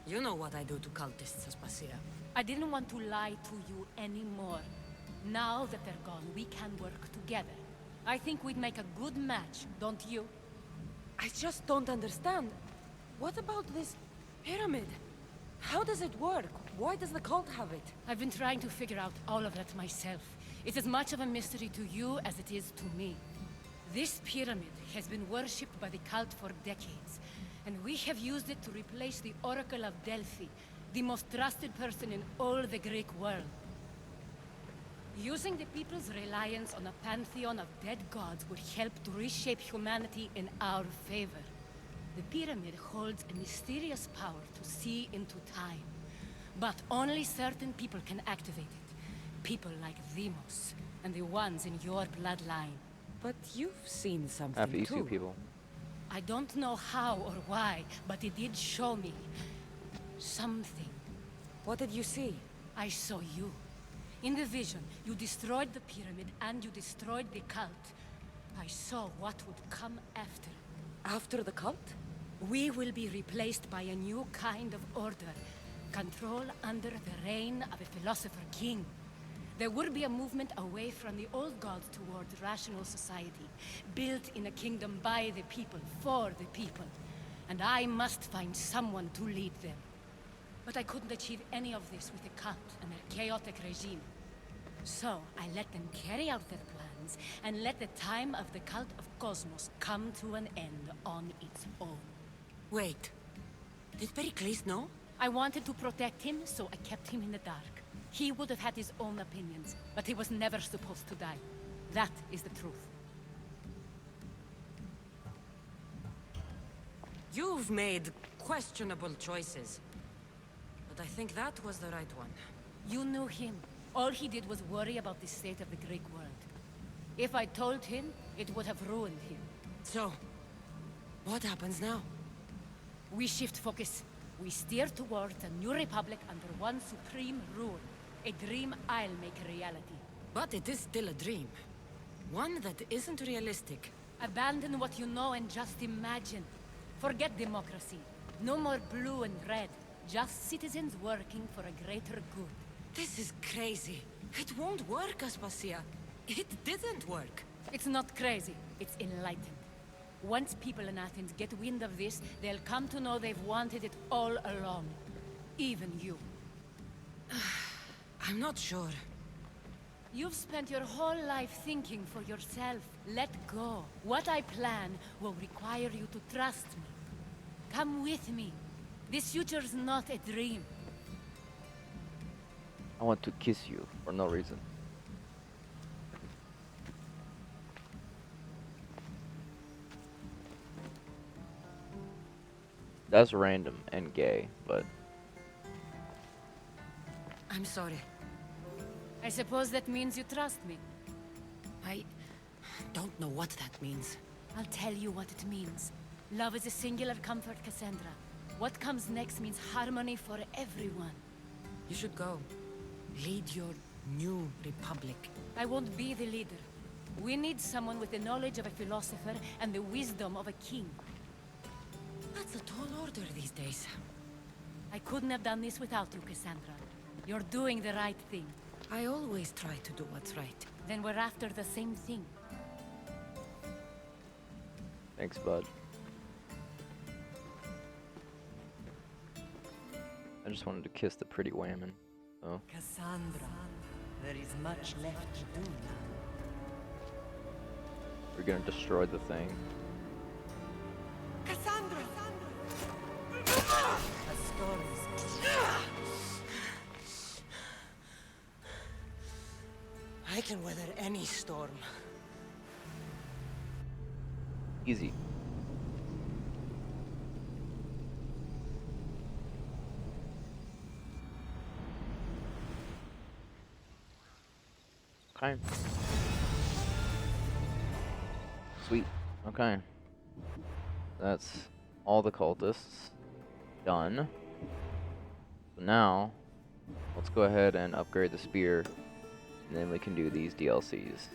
You know what I do to cultists, Aspasia. I didn't want to lie to you anymore. Now that they're gone, we can work together. I think we'd make a good match, don't you? I just don't understand. What about this pyramid? How does it work? Why does the cult have it? I've been trying to figure out all of that myself. It's as much of a mystery to you as it is to me. This pyramid has been worshipped by the cult for decades, And we have used it to replace the Oracle of Delphi, the most trusted person in all the Greek world. Using the people's reliance on a pantheon of dead gods would help to reshape humanity in our favor. The pyramid holds a mysterious power to see into time. But only certain people can activate it. People like Demos, and the ones in your bloodline. But you've seen something Half Isu too. people. I don't know how or why, but it did show me something. What did you see? I saw you. In the vision, you destroyed the pyramid and you destroyed the cult. I saw what would come after. After the cult? We will be replaced by a new kind of order. Control under the reign of a philosopher king. There would be a movement away from the old gods towards rational society, built in a kingdom by the people, for the people. And I must find someone to lead them. But I couldn't achieve any of this with the cult and their chaotic regime. So I let them carry out their plans, and let the time of the cult of Cosmos come to an end on its own. Wait. Did Pericles know? I wanted to protect him, so I kept him in the dark. He would have had his own opinions, but he was never supposed to die. That is the truth. You've made questionable choices. But I think that was the right one. You knew him. All he did was worry about the state of the Greek world. If I told him, it would have ruined him. So, what happens now? We shift focus. We steer towards a new republic under one supreme rule. A dream I'll make a reality. But it is still a dream. One that isn't realistic. Abandon what you know and just imagine. Forget democracy. No more blue and red. Just citizens working for a greater good. This is crazy. It won't work, Aspasia. It didn't work. It's not crazy. It's enlightened. Once people in Athens get wind of this, they'll come to know they've wanted it all along. Even you. I'm not sure. You've spent your whole life thinking for yourself. Let go. What I plan will require you to trust me. Come with me. This future's not a dream. I want to kiss you for no reason. That's random and gay, but... I'm sorry. I suppose that means you trust me. I don't know what that means. I'll tell you what it means. Love is a singular comfort, Cassandra. What comes next means harmony for everyone. You should go. Lead your new republic. I won't be the leader. We need someone with the knowledge of a philosopher and the wisdom of a king. That's a tall order these days. I couldn't have done this without you, Cassandra. You're doing the right thing. I always try to do what's right. Then we're after the same thing. Thanks, bud. I just wanted to kiss the pretty woman. Oh. Cassandra, there is much left to do now. We're gonna destroy the thing. Cassandra! A storm is I can weather any storm. Easy. Okay. Sweet. Okay. That's all the cultists done. So now, let's go ahead and upgrade the spear, and then we can do these DLCs.